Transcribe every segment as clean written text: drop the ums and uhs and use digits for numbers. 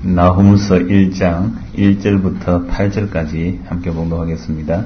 나훔서 1장 1절부터 8절까지 함께 봉독하겠습니다.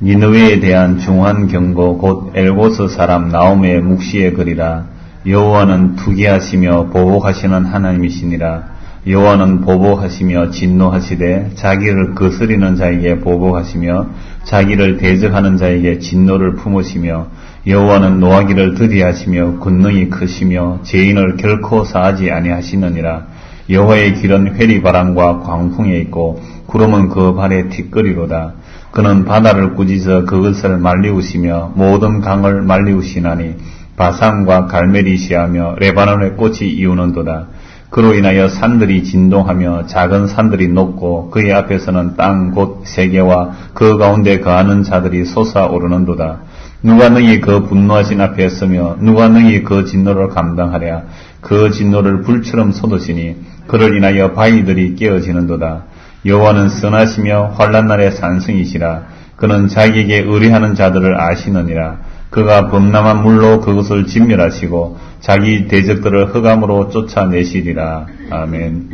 니느웨에 대한 중한 경고 곧 엘고스 사람 나홈의 묵시의 글이라. 여호와는 투기하시며 보복하시는 하나님이시니라. 여호와는 보복하시며 진노하시되 자기를 거스리는 자에게 보복하시며 자기를 대적하는 자에게 진노를 품으시며 여호와는 노하기를 더디하시며 권능이 크시며 죄인을 결코 사하지 아니하시느니라. 여호와의 길은 회리바람과 광풍에 있고 구름은 그 발에 티끌이로다. 그는 바다를 꾸짖어 그것을 말리우시며 모든 강을 말리우시나니 바산과 갈멜이 시하며 레바논의 꽃이 이우는도다. 그로 인하여 산들이 진동하며 작은 산들이 높고 그의 앞에서는 땅 곧 세계와 그 가운데 거하는 자들이 솟아오르는도다. 누가 능히 그 분노하신 앞에 서며 누가 능히 그 진노를 감당하랴. 그 진노를 불처럼 쏟으시니 그를 인하여 바위들이 깨어지는도다. 여호와는 선하시며 환난 날의 산성이시라. 그는 자기에게 의뢰하는 자들을 아시느니라. 그가 범람한 물로 그것을 진멸하시고 자기 대적들을 흑암으로 쫓아내시리라. 아멘.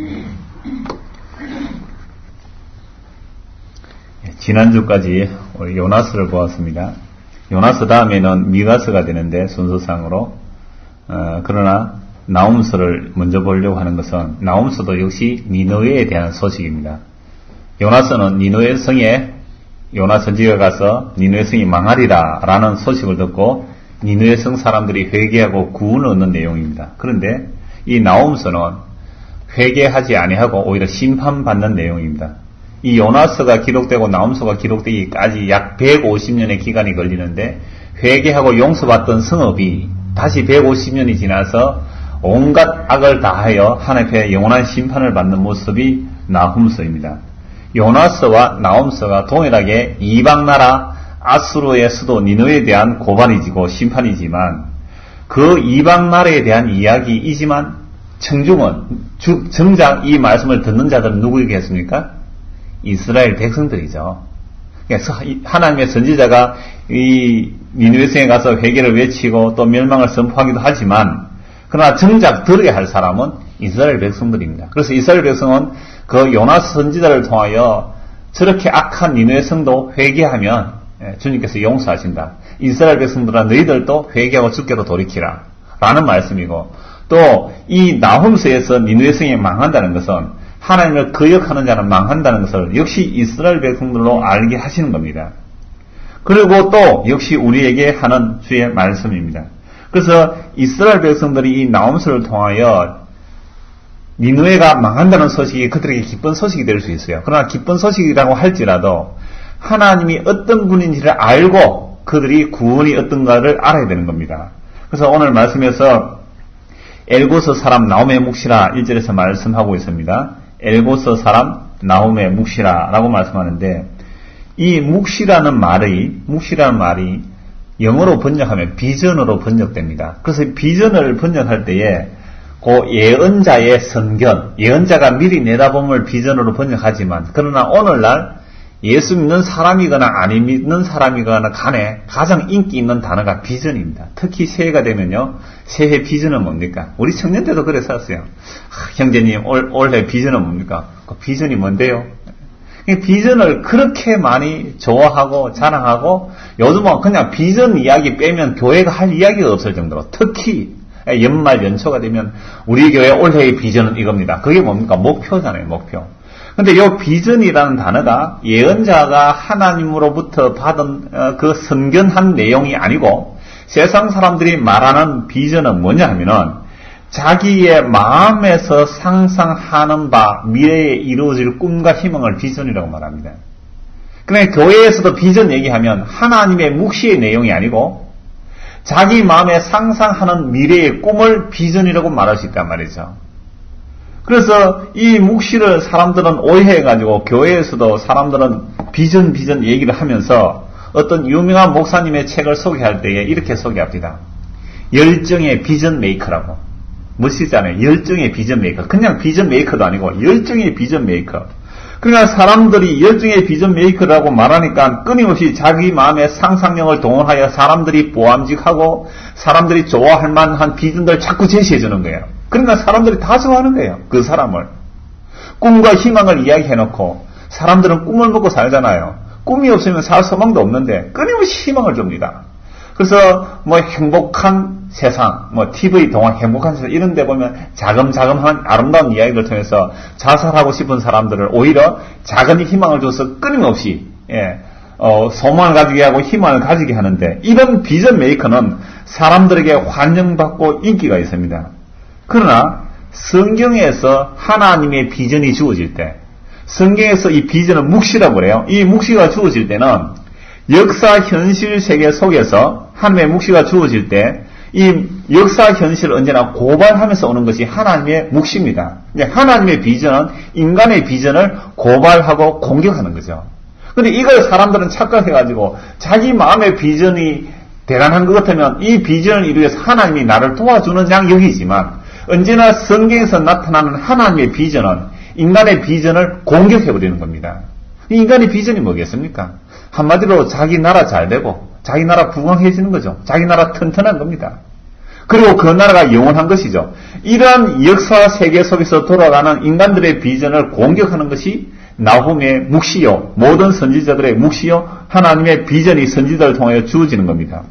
지난주까지 우리 요나스를 보았습니다. 요나스 다음에는 미가서가 되는데 순서상으로 그러나 나훔서를 먼저 보려고 하는 것은 나훔서도 역시 니느웨에 대한 소식입니다. 요나서는 니느웨 성에 요나 선지자가 가서 니느웨 성이 망하리라 라는 소식을 듣고 니느웨 성 사람들이 회개하고 구원을 얻는 내용입니다. 그런데 이 나훔서는 회개하지 아니하고 오히려 심판받는 내용입니다. 이 요나서가 기록되고 나훔서가 기록되기까지 약 150년의 기간이 걸리는데 회개하고 용서받던 성읍이 다시 150년이 지나서 온갖 악을 다하여 하나님 앞에 영원한 심판을 받는 모습이 나훔서입니다. 요나서와 나훔서가 동일하게 이방나라 아수르의 수도 니느웨에 대한 고발이지고 심판이지만 그 이방나라에 대한 이야기이지만 청중은 정작 이 말씀을 듣는 자들은 누구이겠습니까? 이스라엘 백성들이죠. 그래서 하나님의 선지자가 이 니느웨 성에 가서 회개를 외치고 또 멸망을 선포하기도 하지만 그러나 정작 들어야 할 사람은 이스라엘 백성들입니다. 그래서 이스라엘 백성은 그 요나스 선지자를 통하여 저렇게 악한 니느웨 성도 회개하면 주님께서 용서하신다. 이스라엘 백성들아 너희들도 회개하고 주께로 돌이키라 라는 말씀이고 또 이 나훔서에서 니느웨 성이 망한다는 것은 하나님을 거역하는 자는 망한다는 것을 역시 이스라엘 백성들로 알게 하시는 겁니다. 그리고 또 역시 우리에게 하는 주의 말씀입니다. 그래서 이스라엘 백성들이 이 나훔서를 통하여 니느웨가 망한다는 소식이 그들에게 기쁜 소식이 될 수 있어요. 그러나 기쁜 소식이라고 할지라도 하나님이 어떤 분인지를 알고 그들이 구원이 어떤가를 알아야 되는 겁니다. 그래서 오늘 말씀에서 엘고스 사람 나홈의 묵시라 1절에서 말씀하고 있습니다. 엘고스 사람 나홈의 묵시라 라고 말씀하는데 이 묵시라는 말이 영어로 번역하면 비전으로 번역됩니다. 그래서 비전을 번역할 때에 그 예언자의 선견, 예언자가 미리 내다봄을 비전으로 번역하지만 그러나 오늘날 예수 믿는 사람이거나 안 믿는 사람이거나 간에 가장 인기 있는 단어가 비전입니다. 특히 새해가 되면요. 새해 비전은 뭡니까? 우리 청년 때도 그래 살았어요. 형제님 올해 비전은 뭡니까? 그 비전이 뭔데요? 비전을 그렇게 많이 좋아하고 자랑하고 요즘은 그냥 비전 이야기 빼면 교회가 할 이야기가 없을 정도로 특히 연말 연초가 되면 우리 교회 올해의 비전은 이겁니다. 그게 뭡니까? 목표잖아요. 목표. 근데 이 비전이라는 단어가 예언자가 하나님으로부터 받은 그 선견한 내용이 아니고 세상 사람들이 말하는 비전은 뭐냐 하면은 자기의 마음에서 상상하는 바 미래에 이루어질 꿈과 희망을 비전이라고 말합니다. 그러니까 교회에서도 비전 얘기하면 하나님의 묵시의 내용이 아니고 자기 마음에 상상하는 미래의 꿈을 비전이라고 말할 수 있단 말이죠. 그래서 이 묵시를 사람들은 오해해가지고 교회에서도 사람들은 비전 얘기를 하면서 어떤 유명한 목사님의 책을 소개할 때에 이렇게 소개합니다. 열정의 비전 메이커라고. 멋있잖아요. 열정의 비전 메이커. 그냥 비전 메이커도 아니고 열정의 비전 메이커. 그러니까 사람들이 열정의 비전 메이커라고 말하니까 끊임없이 자기 마음의 상상력을 동원하여 사람들이 보암직하고 사람들이 좋아할 만한 비전들 자꾸 제시해 주는 거예요. 그러니까 사람들이 다 좋아하는 거예요. 그 사람을. 꿈과 희망을 이야기해놓고 사람들은 꿈을 먹고 살잖아요. 꿈이 없으면 살 소망도 없는데 끊임없이 희망을 줍니다. 그래서 뭐 행복한 세상, 뭐 TV 동화 행복한 세상 이런 데 보면 자금자금한 아름다운 이야기를 통해서 자살하고 싶은 사람들을 오히려 작은 희망을 줘서 끊임없이 소망을 가지게 하고 희망을 가지게 하는데, 이런 비전 메이커는 사람들에게 환영받고 인기가 있습니다. 그러나 성경에서 하나님의 비전이 주어질 때, 성경에서 이 비전을 묵시라고 그래요. 이 묵시가 주어질 때는 역사 현실 세계 속에서 하나님의 묵시가 주어질 때 이 역사 현실을 언제나 고발하면서 오는 것이 하나님의 묵시입니다. 하나님의 비전은 인간의 비전을 고발하고 공격하는 거죠. 근데 이걸 사람들은 착각해가지고 자기 마음의 비전이 대단한 것 같으면 이 비전을 이루기 위해서 하나님이 나를 도와주는 양 여기지만, 언제나 성경에서 나타나는 하나님의 비전은 인간의 비전을 공격해버리는 겁니다. 인간의 비전이 뭐겠습니까? 한마디로 자기 나라 잘 되고 자기 나라 부강해지는 거죠. 자기 나라 튼튼한 겁니다. 그리고 그 나라가 영원한 것이죠. 이러한 역사 세계 속에서 돌아가는 인간들의 비전을 공격하는 것이 나훔의 묵시요, 모든 선지자들의 묵시요, 하나님의 비전이 선지자를 통하여 주어지는 겁니다.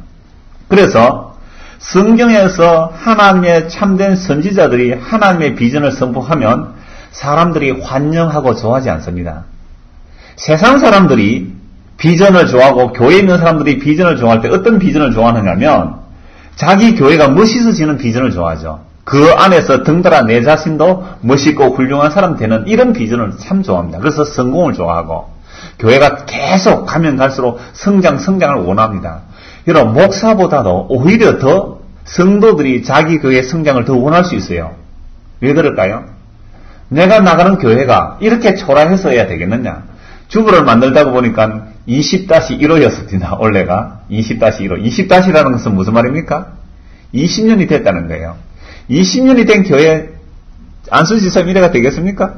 그래서 성경에서 하나님의 참된 선지자들이 하나님의 비전을 선포하면 사람들이 환영하고 좋아하지 않습니다. 세상 사람들이 비전을 좋아하고 교회에 있는 사람들이 비전을 좋아할 때 어떤 비전을 좋아하느냐면 자기 교회가 멋있어지는 비전을 좋아하죠. 그 안에서 덩달아 내 자신도 멋있고 훌륭한 사람 되는 이런 비전을 참 좋아합니다. 그래서 성공을 좋아하고 교회가 계속 가면 갈수록 성장을 원합니다. 여러분, 목사보다도 오히려 더 성도들이 자기 교회의 성장을 더 원할 수 있어요. 왜 그럴까요? 내가 나가는 교회가 이렇게 초라해서야 되겠느냐? 주부를 만들다가 보니까 20-1호였습니다. 원래가 20-1호. 20-라는 것은 무슨 말입니까? 20년이 됐다는 거예요. 20년이 된 교회 안수지사님 이래가 되겠습니까?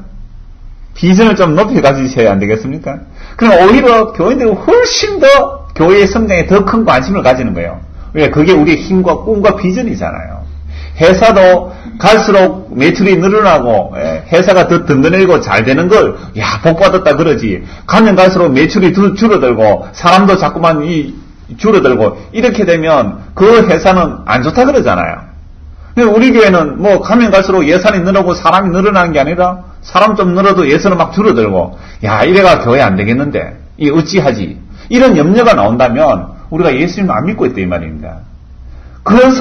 비전을 좀 높이 가지셔야 안 되겠습니까? 그럼 오히려 교인들이 훨씬 더 교회의 성장에 더 큰 관심을 가지는 거예요. 왜? 그게 우리의 힘과 꿈과 비전이잖아요. 회사도 갈수록 매출이 늘어나고 회사가 더 든든해지고 잘 되는 걸 복 받았다 그러지, 가면 갈수록 매출이 줄어들고 사람도 자꾸만 줄어들고 이렇게 되면 그 회사는 안 좋다 그러잖아요. 우리 교회는 뭐 가면 갈수록 예산이 늘어나고 사람이 늘어나는 게 아니라 사람 좀 늘어도 예산은 막 줄어들고, 이래가 교회 안 되겠는데 이 어찌하지, 이런 염려가 나온다면 우리가 예수님을 안 믿고 있다 이 말입니다. 그런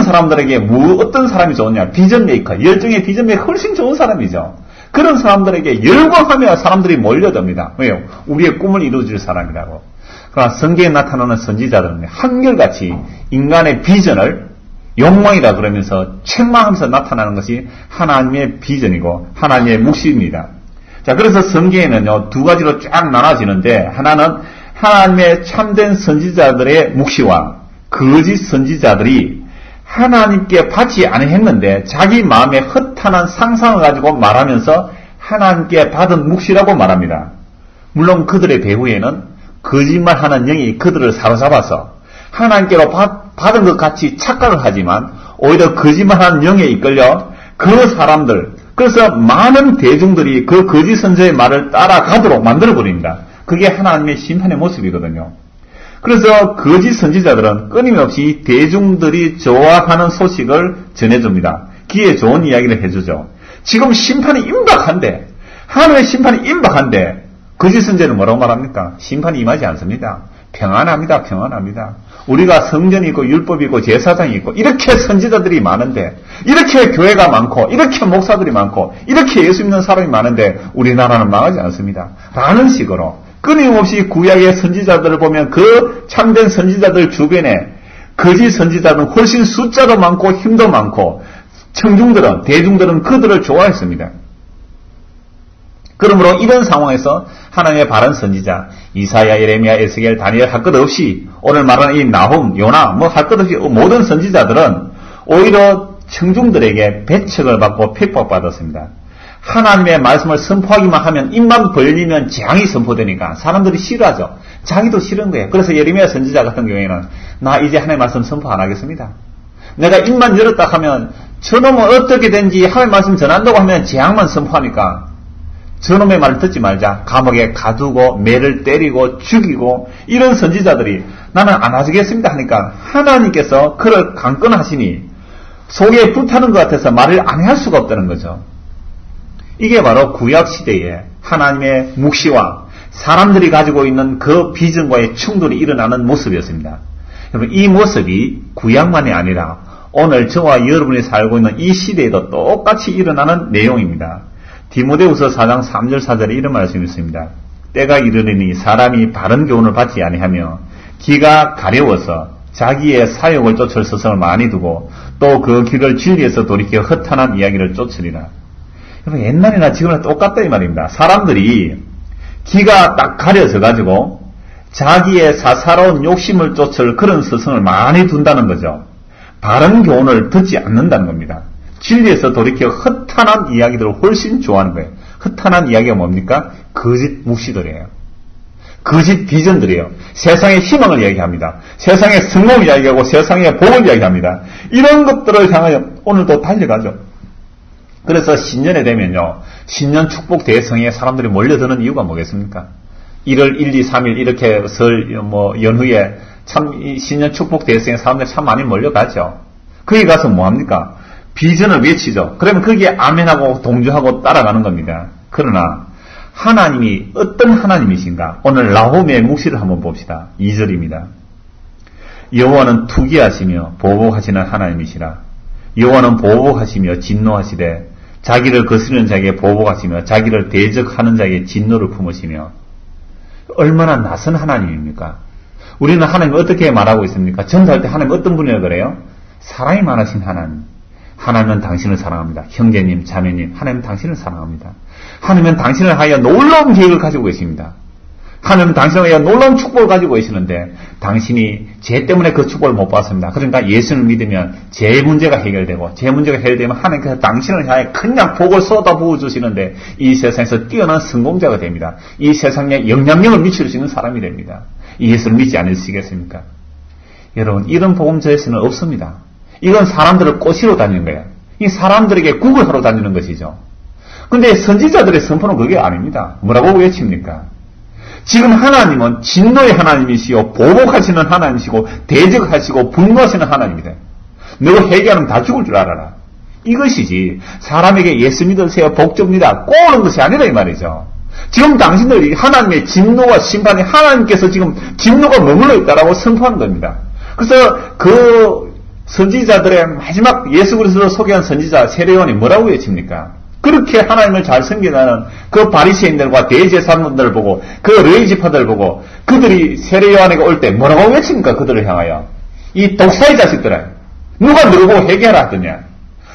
사람들에게 어떤 사람이 좋으냐? 비전 메이커, 열정의 비전 메이커 훨씬 좋은 사람이죠. 그런 사람들에게 열광하며 사람들이 몰려듭니다. 왜요? 우리의 꿈을 이루어줄 사람이라고. 그러나 성경에 나타나는 선지자들은 한결같이 인간의 비전을 욕망이라 그러면서 책망하면서 나타나는 것이 하나님의 비전이고 하나님의 묵시입니다. 자, 그래서 성경에는요, 두 가지로 쫙 나눠지는데, 하나는 하나님의 참된 선지자들의 묵시와 거짓 선지자들이 하나님께 받지 않았는데 자기 마음에 허탄한 상상을 가지고 말하면서 하나님께 받은 묵시라고 말합니다. 물론 그들의 배후에는 거짓말하는 영이 그들을 사로잡아서 하나님께로 받은 것 같이 착각을 하지만 오히려 거짓말하는 영에 이끌려 그 사람들, 그래서 많은 대중들이 그 거짓 선지자의 말을 따라가도록 만들어버립니다. 그게 하나님의 심판의 모습이거든요. 그래서 거짓 선지자들은 끊임없이 대중들이 좋아하는 소식을 전해줍니다. 귀에 좋은 이야기를 해주죠. 지금 심판이 임박한데, 하늘의 심판이 임박한데 거짓 선지자는 뭐라고 말합니까? 심판이 임하지 않습니다. 평안합니다. 평안합니다. 우리가 성전이 있고 율법이 있고 제사장이 있고 이렇게 선지자들이 많은데, 이렇게 교회가 많고 이렇게 목사들이 많고 이렇게 예수 믿는 사람이 많은데 우리나라는 망하지 않습니다. 라는 식으로 끊임없이 구약의 선지자들을 보면 그 참된 선지자들 주변에 거짓 선지자들은 훨씬 숫자도 많고 힘도 많고 대중들은 그들을 좋아했습니다. 그러므로 이런 상황에서 하나님의 바른 선지자 이사야, 예레미야, 에스겔, 다니엘 할 것 없이 오늘 말하는 이 나훔, 요나 할 것 없이 모든 선지자들은 오히려 청중들에게 배척을 받고 핍박받았습니다. 하나님의 말씀을 선포하기만 하면, 입만 벌리면 재앙이 선포되니까 사람들이 싫어하죠. 자기도 싫은 거예요. 그래서 예레미야 선지자 같은 경우에는 나 이제 하나님의 말씀 선포 안 하겠습니다. 내가 입만 열었다 하면 저놈은 어떻게 된지 하나님의 말씀 전한다고 하면 재앙만 선포하니까 저놈의 말을 듣지 말자. 감옥에 가두고 매를 때리고 죽이고 이런 선지자들이 나는 안 하시겠습니다 하니까 하나님께서 그를 강권하시니 속에 불타는 것 같아서 말을 안 할 수가 없다는 거죠. 이게 바로 구약시대에 하나님의 묵시와 사람들이 가지고 있는 그 비전과의 충돌이 일어나는 모습이었습니다. 여러분, 이 모습이 구약만이 아니라 오늘 저와 여러분이 살고 있는 이 시대에도 똑같이 일어나는 내용입니다. 디모데후서 4장 3절 4절에 이런 말씀이 있습니다. 때가 이르리니 사람이 바른 교훈을 받지 아니하며 기가 가려워서 자기의 사욕을 쫓을 스승을 많이 두고 또 그 길을 진리에서 돌이켜 허탄한 이야기를 쫓으리라. 여러분, 옛날이나 지금이나 똑같다 이 말입니다. 사람들이 기가 딱 가려져 가지고 자기의 사사로운 욕심을 쫓을 그런 스승을 많이 둔다는 거죠. 바른 교훈을 듣지 않는다는 겁니다. 진리에서 돌이켜 허탄한 이야기들을 훨씬 좋아하는 거예요. 허탄한 이야기가 뭡니까? 거짓 묵시들이에요. 거짓 비전들이에요. 세상의 희망을 이야기합니다. 세상의 성공을 이야기하고 세상의 복을 이야기합니다. 이런 것들을 향하여 오늘도 달려가죠. 그래서 신년에 되면요, 신년 축복 대성에 사람들이 몰려드는 이유가 뭐겠습니까? 1월 1, 2, 3일 이렇게 연후에 참 신년 축복 대성에 사람들이 참 많이 몰려가죠. 거기 가서 뭐합니까? 비전을 외치죠. 그러면 거기에 아멘하고 동조하고 따라가는 겁니다. 그러나 하나님이 어떤 하나님이신가? 오늘 나홈의 묵시를 한번 봅시다. 2절입니다. 여호와는 투기하시며 보복하시는 하나님이시라. 여호와는 보복하시며 진노하시되 자기를 거스르는 자에게 보복하시며 자기를 대적하는 자에게 진노를 품으시며. 얼마나 낯선 하나님입니까? 우리는 하나님을 어떻게 말하고 있습니까? 전도할 때 하나님 어떤 분이라 그래요? 사랑이 많으신 하나님. 하나님은 당신을 사랑합니다. 형제님, 자매님, 하나님은 당신을 사랑합니다. 하나님은 당신을 하여 놀라운 계획을 가지고 계십니다. 하나님은 당신을 위해 놀라운 축복을 가지고 계시는데 당신이 죄 때문에 그 축복을 못 받습니다. 그러니까 예수를 믿으면 죄 문제가 해결되고 죄 문제가 해결되면 하나님께서 당신을 향해 그냥 복을 쏟아부어 주시는데 이 세상에서 뛰어난 성공자가 됩니다. 이 세상에 영향력을 미칠 수 있는 사람이 됩니다. 이 예수를 믿지 않으시겠습니까? 여러분, 이런 복음 저에서는 없습니다. 이건 사람들을 꼬시러 다니는 거예요. 이 사람들에게 구걸하러 다니는 것이죠. 근데 선지자들의 선포는 그게 아닙니다. 뭐라고 외칩니까? 지금 하나님은 진노의 하나님이시요 보복하시는 하나님이시고 대적하시고 분노하시는 하나님이다. 너가 회개하면 다 죽을 줄 알아라. 이것이지 사람에게 예수 믿으세요 복 줍니다 꼬는 것이 아니라 이 말이죠. 지금 당신들이 하나님의 진노와 심판이 하나님께서 지금 진노가 머물러 있다라고 선포하는 겁니다. 그래서 그 선지자들의 마지막 예수 그리스도를 소개한 선지자 세례요한이 뭐라고 외칩니까? 그렇게 하나님을 잘 섬기는 그 바리새인들과 대제사장들을 보고 그 레위 지파들을 보고 그들이 세례요한에게 올 때 뭐라고 외칩니까? 그들을 향하여 이 독사의 자식들아, 누가 너를 보고 회개하라 하더냐?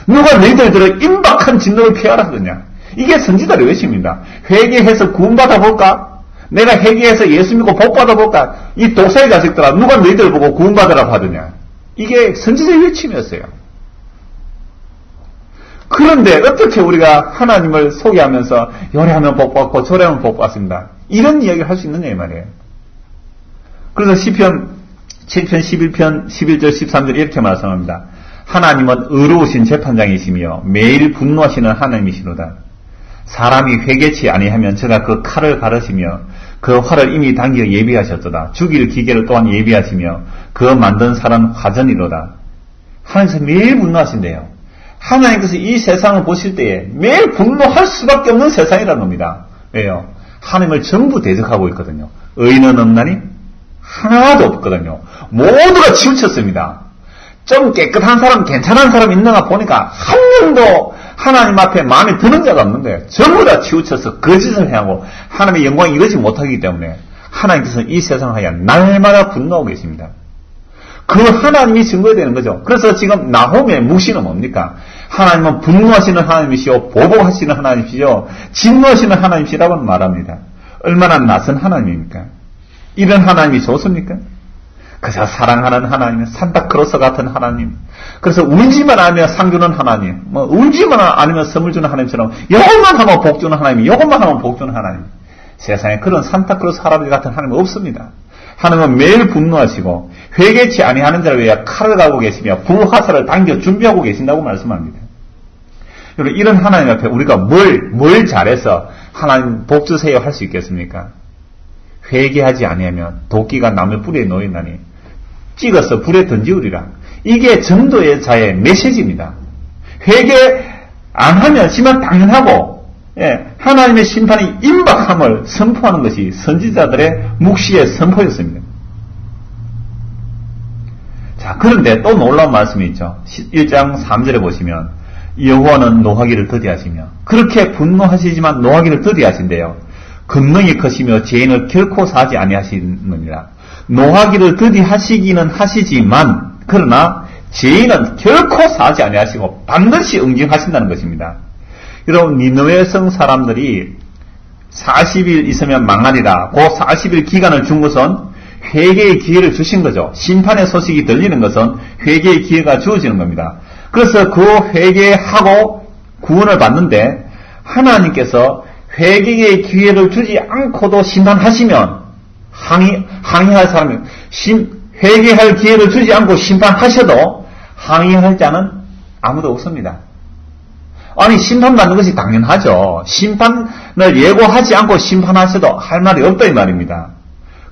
누가 너희들을 임박한 진노를 피하라 하더냐? 이게 선지자의 외침입니다. 회개해서 구원받아 볼까? 내가 회개해서 예수 믿고 복 받아 볼까? 이 독사의 자식들아, 누가 너희들을 보고 구원받으라고 하더냐? 이게 선지자의 외침이었어요. 그런데 어떻게 우리가 하나님을 소개하면서 요래하면 복받고 저래하면 복받습니다. 이런 이야기를 할 수 있느냐 이 말이에요. 그래서 시편 7편 11편 11절 13절 이렇게 말씀합니다. 하나님은 의로우신 재판장이시며 매일 분노하시는 하나님이시로다. 사람이 회개치 아니하면 제가 그 칼을 가르시며 그 활을 이미 당겨 예비하셨도다. 죽일 기계를 또한 예비하시며 그 만든 살은 화전이로다. 하나님께서 매일 분노하신대요. 하나님께서 이 세상을 보실 때에 매일 분노할 수밖에 없는 세상이라는 겁니다. 왜요? 하나님을 전부 대적하고 있거든요. 의인은 없나니? 하나도 없거든요. 모두가 치우쳤습니다. 좀 깨끗한 사람, 괜찮은 사람 있는가 보니까 한 명도 하나님 앞에 마음에 드는 자가 없는 거예요. 전부 다 치우쳐서 거짓을 행하고 하나님의 영광을 이루지 못하기 때문에 하나님께서 이 세상을 하여 날마다 분노하고 계십니다. 그 하나님이 증거되는 거죠. 그래서 지금 나홈의 묵시는 뭡니까? 하나님은 분노하시는 하나님이시오, 보복하시는 하나님이시오, 진노하시는 하나님이시라고 말합니다. 얼마나 낯선 하나님입니까? 이런 하나님이 좋습니까? 그저 사랑하는 하나님, 산타크로스 같은 하나님. 그래서 울지만 않으면 상 주는 하나님, 울지만 않으면 선물 주는 하나님처럼 이것만 하면 복 주는 하나님, 이것만 하면 복 주는 하나님. 세상에 그런 산타크로스 할아버지 같은 하나님은 없습니다. 하나님은 매일 분노하시고 회개치 아니하는 자를 위하여 칼을 가고 계시며 불화살을 당겨 준비하고 계신다고 말씀합니다. 여러분, 이런 하나님 앞에 우리가 뭘 잘해서 하나님 복 주세요 할 수 있겠습니까? 회개하지 아니하면 도끼가 나무 뿌리에 놓이나니 찍어서 불에 던지우리라. 이게 전도의 자의 메시지입니다. 회개 안 하면 심한 당연하고 하나님의 심판이 임박함을 선포하는 것이 선지자들의 묵시의 선포였습니다. 자, 그런데 또 놀라운 말씀이 있죠. 1장 3절에 보시면 여호와는 노하기를 더디하시며 그렇게 분노하시지만 노하기를 더디하신대요. 금능이 크시며 죄인을 결코 사지 아니하시느니라. 노하기를 더디하시기는 하시지만 그러나 죄인은 결코 사지 아니하시고 반드시 응징하신다는 것입니다. 여러분, 니느웨 성 사람들이 40일 있으면 망하리라. 그 40일 기간을 준 것은 회개의 기회를 주신 거죠. 심판의 소식이 들리는 것은 회개의 기회가 주어지는 겁니다. 그래서 그 회개하고 구원을 받는데 하나님께서 회개의 기회를 주지 않고도 심판하시면 항의할 사람이 회개할 기회를 주지 않고 심판하셔도 항의할 자는 아무도 없습니다. 아니, 심판받는 것이 당연하죠. 심판을 예고하지 않고 심판하셔도 할 말이 없다 이 말입니다.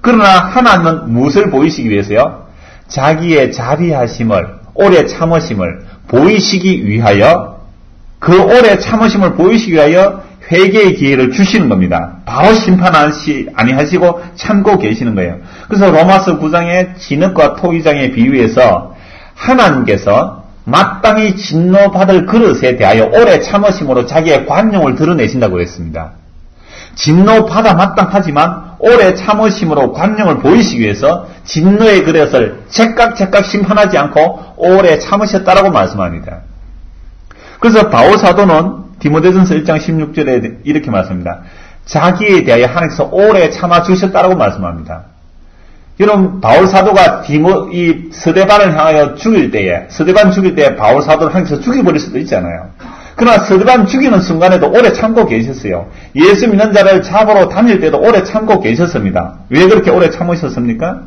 그러나 하나님은 무엇을 보이시기 위해서요? 자기의 자비하심을, 오래 참으심을 보이시기 위하여, 그 오래 참으심을 보이시기 위하여 회개의 기회를 주시는 겁니다. 바로 심판하시 아니하시고 참고 계시는 거예요. 그래서 로마서 9장의 진흙과 토기장의 비유에서 하나님께서 마땅히 진노받을 그릇에 대하여 오래 참으심으로 자기의 관용을 드러내신다고 했습니다. 진노받아 마땅하지만 오래 참으심으로 관용을 보이시기 위해서 진노의 그릇을 제깍제깍 심판하지 않고 오래 참으셨다라고 말씀합니다. 그래서 바울 사도는 디모데전서 1장 16절에 이렇게 말씀합니다. 자기에 대하여 하나님께서 오래 참아주셨다라고 말씀합니다. 여러분, 바울 사도가 이 스데반을 향하여 죽일 때에, 스데반 죽일 때에 바울 사도를 하나님께서 죽여버릴 수도 있잖아요. 그러나 스데반 죽이는 순간에도 오래 참고 계셨어요. 예수 믿는 자를 잡으러 다닐 때도 오래 참고 계셨습니다. 왜 그렇게 오래 참으셨습니까?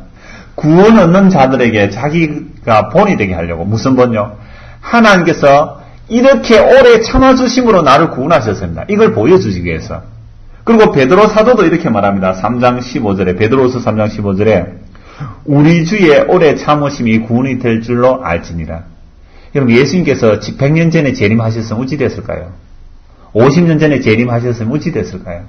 구원 얻는 자들에게 자기가 본이 되게 하려고. 무슨 본요? 하나님께서 이렇게 오래 참아주심으로 나를 구원하셨습니다. 이걸 보여주시기 위해서. 그리고 베드로 사도도 이렇게 말합니다. 3장 15절에, 베드로서 3장 15절에 우리 주의 오래 참으심이 구원이 될 줄로 알지니라. 여러분, 예수님께서 100년 전에 재림하셨으면 어찌 됐을까요? 50년 전에 재림하셨으면 어찌 됐을까요?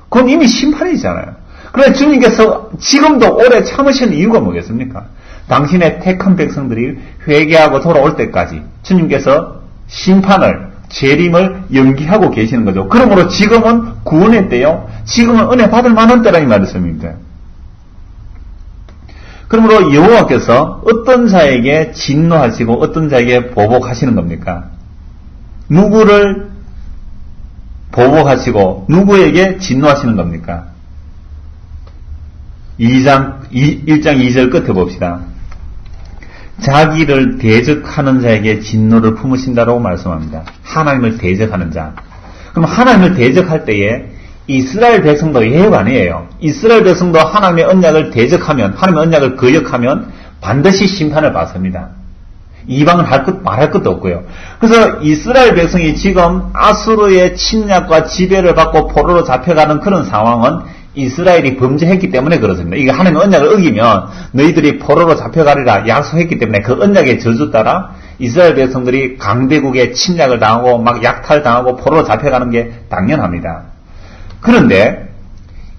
그건 이미 심판이잖아요. 그러나 주님께서 지금도 오래 참으시는 이유가 뭐겠습니까? 당신의 택한 백성들이 회개하고 돌아올 때까지 주님께서 심판을, 재림을 연기하고 계시는 거죠. 그러므로 지금은 구원의 때요. 지금은 은혜 받을 만한 때라 이 말씀입니다. 그러므로 여호와께서 어떤 자에게 진노하시고 어떤 자에게 보복하시는 겁니까? 누구를 보복하시고 누구에게 진노하시는 겁니까? 1장 2절 끝에 봅시다. 자기를 대적하는 자에게 진노를 품으신다라고 말씀합니다. 하나님을 대적하는 자. 그럼 하나님을 대적할 때에 이스라엘 백성도 예외가 아니에요. 이스라엘 백성도 하나님의 언약을 대적하면, 하나님의 언약을 거역하면 반드시 심판을 받습니다. 이방은 말할 것도 없고요. 그래서 이스라엘 백성이 지금 아수르의 침략과 지배를 받고 포로로 잡혀가는 그런 상황은 이스라엘이 범죄했기 때문에 그렇습니다. 이게 하나님의 언약을 어기면 너희들이 포로로 잡혀가리라 약속했기 때문에 그 언약의 저주 따라 이스라엘 백성들이 강대국의 침략을 당하고 막 약탈당하고 포로로 잡혀가는 게 당연합니다. 그런데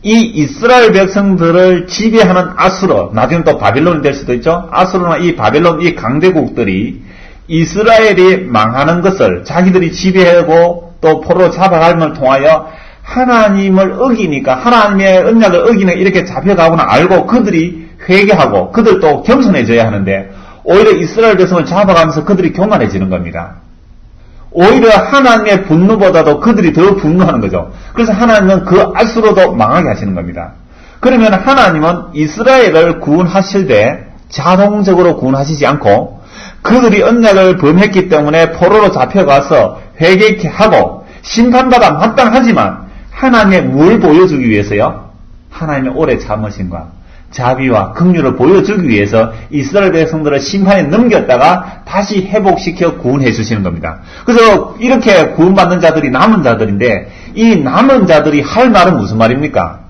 이 이스라엘 백성들을 지배하는 아수르, 나중에 또 바빌론이 될 수도 있죠. 아수르나 이 바빌론, 이 강대국들이 이스라엘이 망하는 것을 자기들이 지배하고 또 포로로 잡아가림을 통하여 하나님을 어기니까, 하나님의 언약을 어기니까 이렇게 잡혀가구나 알고 그들이 회개하고 그들도 겸손해져야 하는데 오히려 이스라엘 백성을 잡아가면서 그들이 교만해지는 겁니다. 오히려 하나님의 분노보다도 그들이 더 분노하는 거죠. 그래서 하나님은 그 아수르도 망하게 하시는 겁니다. 그러면 하나님은 이스라엘을 구원하실 때 자동적으로 구원하시지 않고 그들이 언약을 범했기 때문에 포로로 잡혀가서 회개케 하고 심판받아 마땅하지만 하나님의 뭘 보여주기 위해서요? 하나님의 오래 참으심과 자비와 긍휼을 보여주기 위해서 이스라엘 백성들을 심판에 넘겼다가 다시 회복시켜 구원해 주시는 겁니다. 그래서 이렇게 구원받는 자들이 남은 자들인데 이 남은 자들이 할 말은 무슨 말입니까?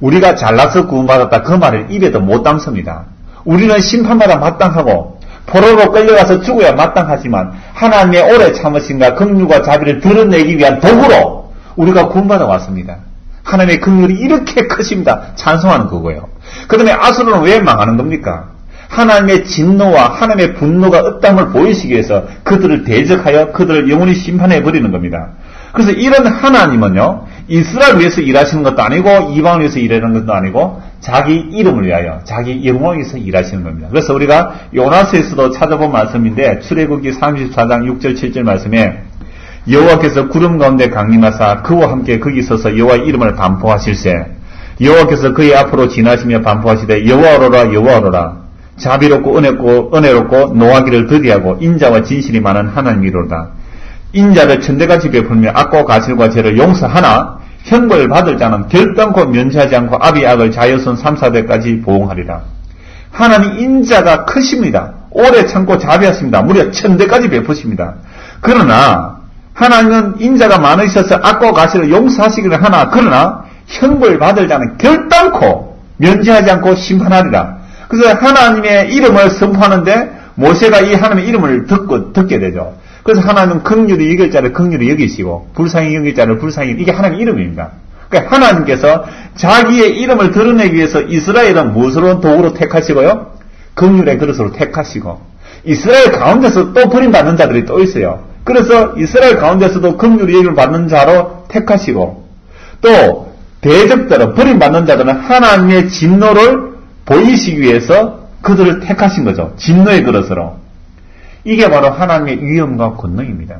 우리가 잘나서 구원받았다 그 말을 입에도 못 담습니다. 우리는 심판마다 마땅하고 포로로 끌려가서 죽어야 마땅하지만 하나님의 오래 참으심과 긍휼과 자비를 드러내기 위한 도구로 우리가 구원받아 왔습니다. 하나님의 긍휼이 이렇게 크십니다. 찬송하는 거고요. 그 다음에 아수르는 왜 망하는 겁니까? 하나님의 진노와 하나님의 분노가 없다함을 보이시기 위해서 그들을 대적하여 그들을 영원히 심판해버리는 겁니다. 그래서 이런 하나님은요, 이스라엘 위해서 일하시는 것도 아니고 이방을 위해서 일하는 것도 아니고 자기 이름을 위하여 자기 영광을 위해서 일하시는 겁니다. 그래서 우리가 요나서에서도 찾아본 말씀인데 출애굽기 34장 6절 7절 말씀에 여호와께서 구름 가운데 강림하사 그와 함께 거기 서서 여호와의 이름을 반포하실세 여호와께서 그의 앞으로 지나시며 반포하시되 여호와로라 여호와로라 자비롭고 은혜롭고 노하기를 더디하고 인자와 진실이 많은 하나님이로다. 인자를 천대같이 베풀며 악과 가실과 죄를 용서하나 형벌 받을 자는 결단코 면제하지 않고 아비 악을 자여손 3, 4대까지 보응하리라. 하나님 인자가 크십니다. 오래 참고 자비하십니다. 무려 천대까지 베푸십니다. 그러나 하나님은 인자가 많으셔서 악과 가실을 용서하시기를 하나 그러나 형벌 받을 자는 결단코 면제하지 않고 심판하리라. 그래서 하나님의 이름을 선포하는데 모세가 이 하나님의 이름을 듣게 되죠. 그래서 하나님은 긍휼히 여길 자를 긍휼히 여기시고 불쌍히 여길 자를 불쌍히 이게 하나님의 이름입니다. 그러니까 하나님께서 자기의 이름을 드러내기 위해서 이스라엘은 무엇으로 도구로 택하시고요? 긍휼의 그릇으로 택하시고 이스라엘 가운데서 또 버림받는 자들이 또 있어요. 그래서 이스라엘 가운데서도 긍휼히 여김을 받는 자로 택하시고 또 대적자로 버림받는 자들은 하나님의 진노를 보이시기 위해서 그들을 택하신 거죠. 진노의 그릇으로. 이게 바로 하나님의 위엄과 권능입니다.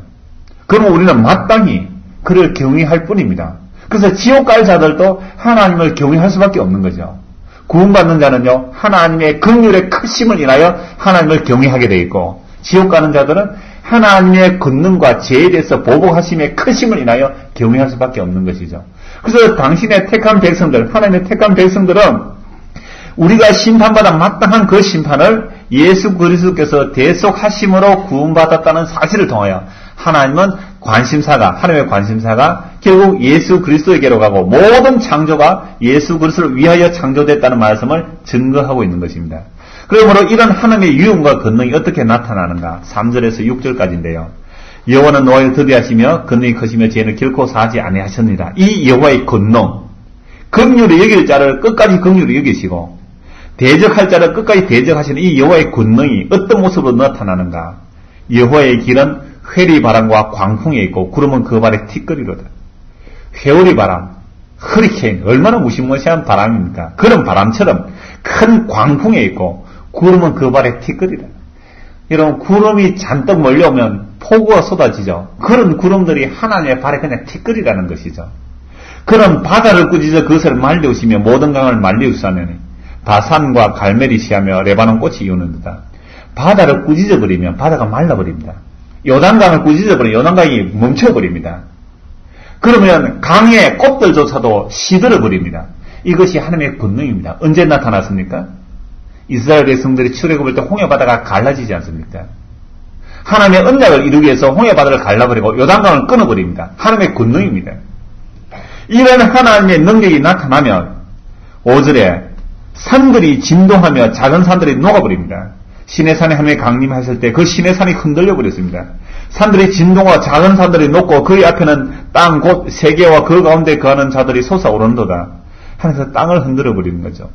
그러면 우리는 마땅히 그를 경외할 뿐입니다. 그래서 지옥 갈 자들도 하나님을 경외할 수밖에 없는 거죠. 구원받는 자는요, 하나님의 긍휼의 크심을 인하여 하나님을 경외하게 되어 있고, 지옥 가는 자들은 하나님의 권능과 죄에 대해서 보복하심의 크심을 인하여 경외할 수밖에 없는 것이죠. 그래서 당신의 택한 백성들, 하나님의 택한 백성들은 우리가 심판받아 마땅한 그 심판을 예수 그리스도께서 대속하심으로 구원받았다는 사실을 통하여 하나님은 하나님의 관심사가 결국 예수 그리스도에게로 가고 모든 창조가 예수 그리스도를 위하여 창조됐다는 말씀을 증거하고 있는 것입니다. 그러므로 이런 하나님의 위엄과 권능이 어떻게 나타나는가? 3절에서 6절까지인데요. 여호와는 노하기를 더디하시며 권능이 크시며 죄는 결코 사하지 아니하셨느니라. 이 여호와의 권능, 긍휼히 여길 자를 끝까지 긍휼히 여기시고 대적할 자를 끝까지 대적하시는 이 여호와의 권능이 어떤 모습으로 나타나는가? 여호와의 길은 회리 바람과 광풍에 있고 구름은 그 발에 티끌이로다. 회오리 바람, 허리케인, 얼마나 무시무시한 바람입니까? 그런 바람처럼 큰 광풍에 있고 구름은 그 발에 티끌이다. 여러분, 구름이 잔뜩 몰려오면 폭우가 쏟아지죠. 그런 구름들이 하나님의 발에 그냥 티끌이라는 것이죠. 그런 바다를 꾸짖어 그것을 말리우시며 모든 강을 말리우시하면 바산과 갈멜이 시하며 레바논 꽃이 이우는도다. 바다를 꾸짖어 버리면 바다가 말라버립니다. 요단강을 꾸짖어 버리면 요단강이 멈춰버립니다. 그러면 강의 꽃들조차도 시들어 버립니다. 이것이 하나님의 권능입니다. 언제 나타났습니까? 이스라엘 백성들이 출애굽할 때 홍해바다가 갈라지지 않습니까? 하나님의 언약을 이루기 위해서 홍해바다를 갈라버리고 요단강을 끊어버립니다. 하나님의 권능입니다. 이런 하나님의 능력이 나타나면 5절에 산들이 진동하며 작은 산들이 녹아버립니다. 시내산에 하나님이 강림하실 때 그 시내산이 흔들려 버렸습니다. 산들이 진동하고 작은 산들이 녹고 그의 앞에는 땅 곧 세계와 그 가운데 거하는 자들이 솟아오른도다. 하면서 땅을 흔들어 버리는 거죠.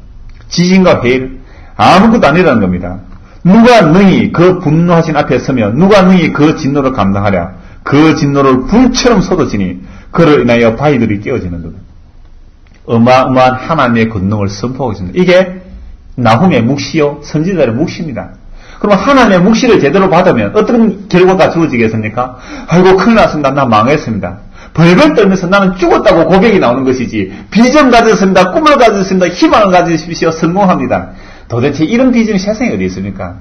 지진과 해일 아무것도 아니라는 겁니다. 누가 능히 그 분노하신 앞에 서며 누가 능히 그 진노를 감당하랴. 그 진노를 불처럼 쏟아지니 그를 인하여 바위들이 깨어지는도다. 어마어마한 하나님의 권능을 선포하고 있습니다. 이게 나훔의 묵시요 선지자의 묵시입니다. 그러면 하나님의 묵시를 제대로 받으면 어떤 결과가 주어지겠습니까? 아이고 큰일 났습니다. 나 망했습니다. 벌벌 떨면서 나는 죽었다고 고백이 나오는 것이지 비전 가졌습니다. 꿈을 가졌습니다. 희망을 가지십시오. 성공합니다. 도대체 이런 비전이 세상에 어디 있습니까?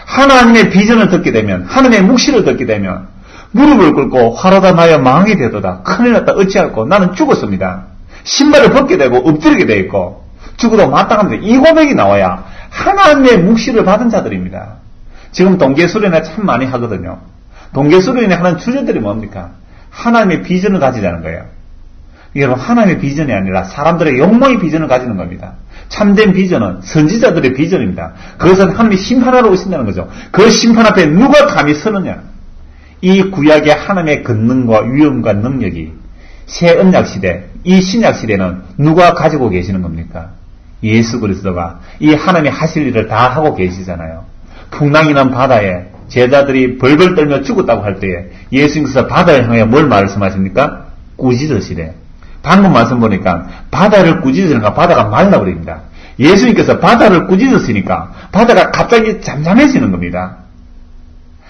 하나님의 비전을 듣게 되면 하나님의 묵시를 듣게 되면 무릎을 꿇고 화로다 나여 망이 되도다. 큰일 났다 어찌할꼬 나는 죽었습니다. 신발을 벗게 되고 엎드리게 되어 있고 죽어도 마땅합니다. 이 고백이 나와야 하나님의 묵시를 받은 자들입니다. 지금 동계수련회 참 많이 하거든요. 동계수련회 하는 주제들이 뭡니까? 하나님의 비전을 가지자는 거예요. 여러분, 하나님의 비전이 아니라 사람들의 욕망의 비전을 가지는 겁니다. 참된 비전은 선지자들의 비전입니다. 그것은 하나님이 심판하러 오신다는 거죠. 그 심판 앞에 누가 감히 서느냐? 이 구약의 하나님의 권능과 위엄과 능력이 새 언약시대, 이 신약시대는 누가 가지고 계시는 겁니까? 예수 그리스도가 이 하나님이 하실 일을 다 하고 계시잖아요. 풍랑이 난 바다에 제자들이 벌벌 떨며 죽었다고 할 때에 예수님께서 바다를 향해 뭘 말씀하십니까? 꾸짖으시래. 방금 말씀 보니까 바다를 꾸짖으니까 바다가 말라버립니다. 예수님께서 바다를 꾸짖으시니까 바다가 갑자기 잠잠해지는 겁니다.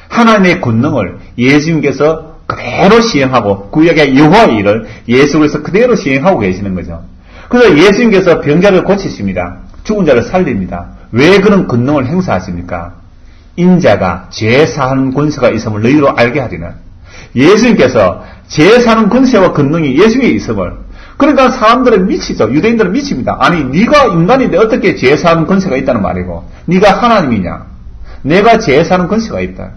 하나님의 권능을 예수님께서 그대로 시행하고 구약의 여호와의 일을 예수께서 그대로 시행하고 계시는 거죠. 그래서 예수님께서 병자를 고치십니다. 죽은 자를 살립니다. 왜 그런 권능을 행사하십니까? 인자가 죄 사하는 권세가 있음을 너희로 알게 하리라. 예수님께서 죄 사는 권세와 권능이 예수님에 있음을, 그러니까 사람들은 미치죠. 유대인들은 미칩니다. 아니 네가 인간인데 어떻게 죄 사는 권세가 있다는 말이고 네가 하나님이냐? 내가 죄 사는 권세가 있다.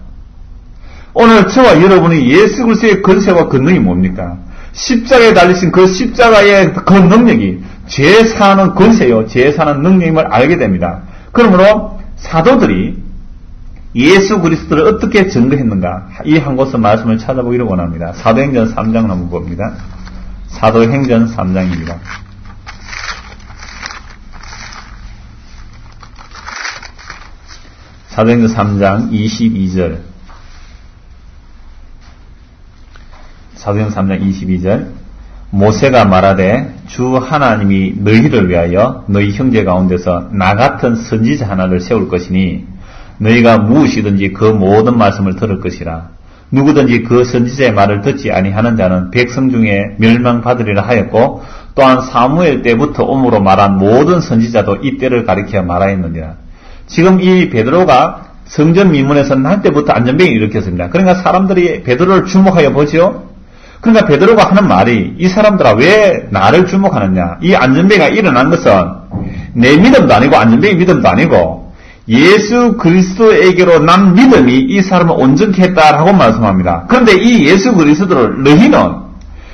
오늘 저와 여러분이 예수 그리스도의 권세와 권능이 뭡니까? 십자가에 달리신 그 십자가의 그 능력이 죄 사는 권세요, 죄 사는 능력임을 알게 됩니다. 그러므로 사도들이 예수 그리스도를 어떻게 증거했는가, 이 한 곳의 말씀을 찾아보기를 원합니다. 사도행전 3장 한번 봅니다. 사도행전 3장입니다. 사도행전 3장 22절. 사도행전 3장 22절. 모세가 말하되 주 하나님이 너희를 위하여 너희 형제 가운데서 나 같은 선지자 하나를 세울 것이니 너희가 무엇이든지 그 모든 말씀을 들을 것이라. 누구든지 그 선지자의 말을 듣지 아니하는 자는 백성 중에 멸망받으리라 하였고, 또한 사무엘 때부터 오므로 말한 모든 선지자도 이 때를 가리켜 말하였느니라. 지금 이 베드로가 성전 미문에서 날 때부터 안전병을 일으켰습니다. 그러니까 사람들이 베드로를 주목하여 보죠. 그러니까 베드로가 하는 말이, 이 사람들아 왜 나를 주목하느냐? 이 안전병이 일어난 것은 내 믿음도 아니고 안전병의 믿음도 아니고 예수 그리스도에게로 난 믿음이 이 사람을 온전케 했다라고 말씀합니다. 그런데 이 예수 그리스도를 너희는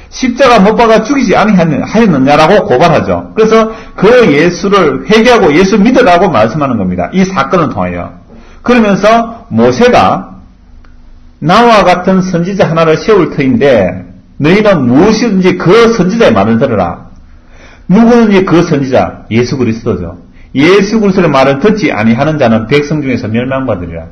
십자가 못 박아 죽이지 아니하였느냐라고 고발하죠. 그래서 그 예수를 회개하고 예수 믿으라고 말씀하는 겁니다. 이 사건을 통하여. 그러면서 모세가 나와 같은 선지자 하나를 세울 터인데 너희는 무엇이든지 그 선지자의 말을 들으라. 누구든지 그 선지자, 예수 그리스도죠. 예수 그리스도의 말을 듣지 아니하는 자는 백성 중에서 멸망받으리라.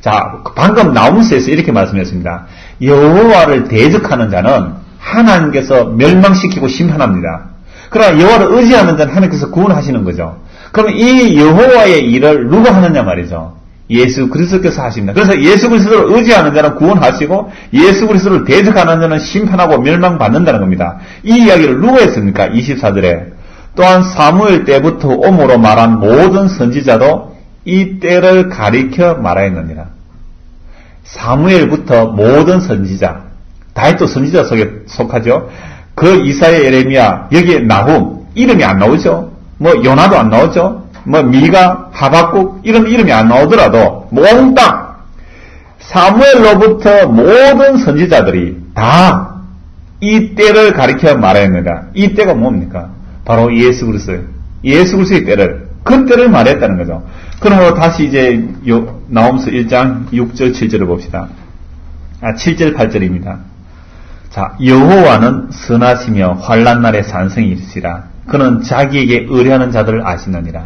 자, 방금 나움스에서 이렇게 말씀했습니다. 여호와를 대적하는 자는 하나님께서 멸망시키고 심판합니다. 그러나 여호와를 의지하는 자는 하나님께서 구원하시는 거죠. 그럼 이 여호와의 일을 누가 하느냐 말이죠. 예수 그리스도께서 하십니다. 그래서 예수 그리스도를 의지하는 자는 구원하시고 예수 그리스도를 대적하는 자는 심판하고 멸망받는다는 겁니다. 이 이야기를 누가 했습니까? 24절에 또한 사무엘 때부터 오므로 말한 모든 선지자도 이 때를 가리켜 말하였느니라. 사무엘부터 모든 선지자, 다윗도 선지자 속에 속하죠. 그 이사야, 예레미야, 여기에 나훔 이름이 안 나오죠. 뭐 요나도 안 나오죠. 뭐 미가, 하박국 이런 이름이 안 나오더라도 몽땅 사무엘로부터 모든 선지자들이 다 이 때를 가리켜 말하였느니라. 이 때가 뭡니까? 바로 예수 그리스도예요. 예수 그리스도의 때를, 그 때를 말했다는 거죠. 그러므로 다시 이제 나홈서 1장 6절 7절을 봅시다. 7절 8절입니다. 자, 여호와는 선하시며 환난 날에 산성이 있으시라. 그는 자기에게 의뢰하는 자들을 아시느니라.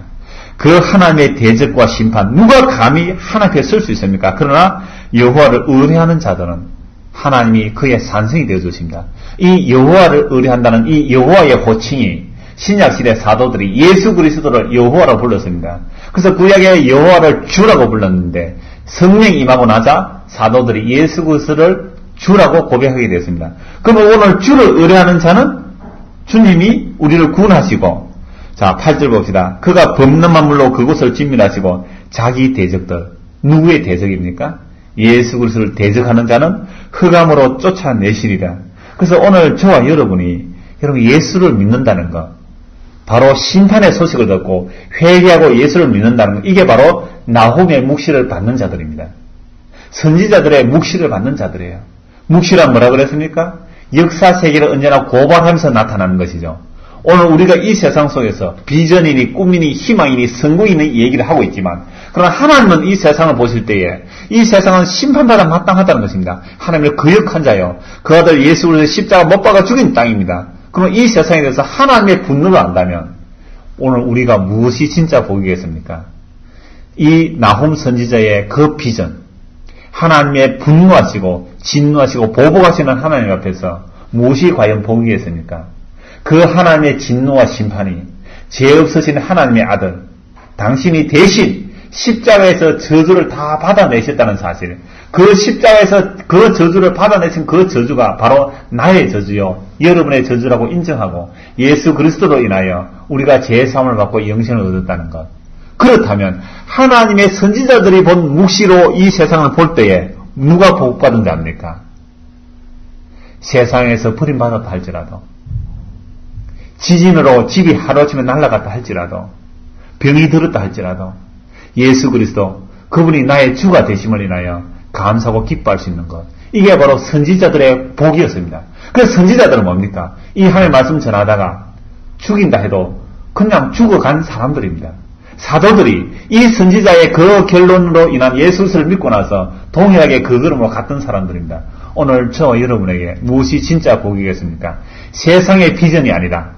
그 하나님의 대적과 심판, 누가 감히 하나님 앞에 설 수 있습니까? 그러나 여호와를 의뢰하는 자들은 하나님이 그의 산성이 되어 주십니다. 이 여호와를 의뢰한다는 이 여호와의 호칭이 신약시대 사도들이 예수 그리스도를 여호와로 불렀습니다. 그래서 구약의 여호와를 주라고 불렀는데 성령이 임하고 나자 사도들이 예수 그리스도를 주라고 고백하게 됐습니다. 그럼 오늘 주를 의뢰하는 자는 주님이 우리를 구원하시고, 자 8절 봅시다. 그가 범람한 물로 그곳을 진멸하시고 자기 대적들, 누구의 대적입니까? 예수 그리스도를 대적하는 자는 흑암으로 쫓아내시리라. 그래서 오늘 저와 여러분이 여러분 예수를 믿는다는 것, 바로 심판의 소식을 듣고 회개하고 예수를 믿는다는 것, 이게 바로 나홈의 묵시를 받는 자들입니다. 선지자들의 묵시를 받는 자들이에요. 묵시란 뭐라 그랬습니까? 역사 세계를 언제나 고발하면서 나타나는 것이죠. 오늘 우리가 이 세상 속에서 비전이니 꿈이니 희망이니 성공이니 얘기를 하고 있지만, 그러나 하나님은 이 세상을 보실 때에 이 세상은 심판받아 마땅하다는 것입니다. 하나님을 거역한 자요, 그 아들 예수를 십자가 못 박아 죽인 땅입니다. 그럼 이 세상에 대해서 하나님의 분노를 안다면 오늘 우리가 무엇이 진짜 복이겠습니까? 이 나홈 선지자의 그 비전, 하나님의 분노하시고 진노하시고 보복하시는 하나님 앞에서 무엇이 과연 복이겠습니까? 그 하나님의 진노와 심판이 죄 없으신 하나님의 아들, 당신이 대신 십자가에서 저주를 다 받아내셨다는 사실, 그 십자가에서 그 저주를 받아내신 그 저주가 바로 나의 저주요, 여러분의 저주라고 인정하고 예수 그리스도로 인하여 우리가 죄사함을 받고 영생을 얻었다는 것. 그렇다면 하나님의 선지자들이 본 묵시로 이 세상을 볼 때에 누가 복받은 자입니까? 세상에서 버림받았다 할지라도, 지진으로 집이 하루아침에 날아갔다 할지라도, 병이 들었다 할지라도 예수 그리스도, 그분이 나의 주가 되심을 인하여 감사하고 기뻐할 수 있는 것, 이게 바로 선지자들의 복이었습니다. 그래서 선지자들은 뭡니까? 이 하나님의 말씀 전하다가 죽인다 해도 그냥 죽어간 사람들입니다. 사도들이 이 선지자의 그 결론으로 인한 예수를 믿고 나서 동일하게 그 걸음으로 갔던 사람들입니다. 오늘 저와 여러분에게 무엇이 진짜 복이겠습니까? 세상의 비전이 아니라,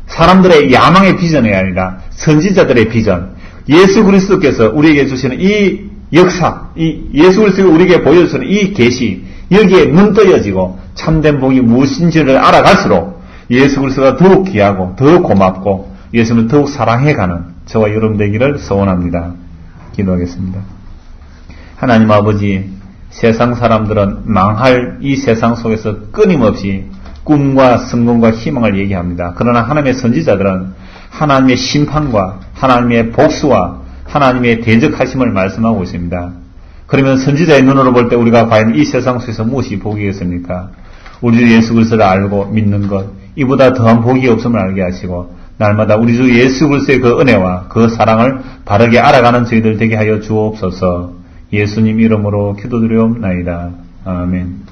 사람들의 야망의 비전이 아니라 선지자들의 비전, 예수 그리스도께서 우리에게 주시는 이 역사, 이 예수 그리스도가 우리에게 보여주시는 이 계시, 여기에 눈 떠여지고 참된 복이 무엇인지를 알아갈수록 예수 그리스도가 더욱 귀하고 더욱 고맙고 예수님을 더욱 사랑해가는 저와 여러분 되기를 소원합니다. 기도하겠습니다. 하나님 아버지, 세상 사람들은 망할 이 세상 속에서 끊임없이 꿈과 성공과 희망을 얘기합니다. 그러나 하나님의 선지자들은 하나님의 심판과 하나님의 복수와 하나님의 대적하심을 말씀하고 있습니다. 그러면 선지자의 눈으로 볼 때 우리가 과연 이 세상 속에서 무엇이 복이겠습니까? 우리 주 예수 그리스도를 알고 믿는 것, 이보다 더한 복이 없음을 알게 하시고 날마다 우리 주 예수 그리스도의 그 은혜와 그 사랑을 바르게 알아가는 저희들 되게 하여 주옵소서. 예수님 이름으로 기도드리옵나이다. 아멘.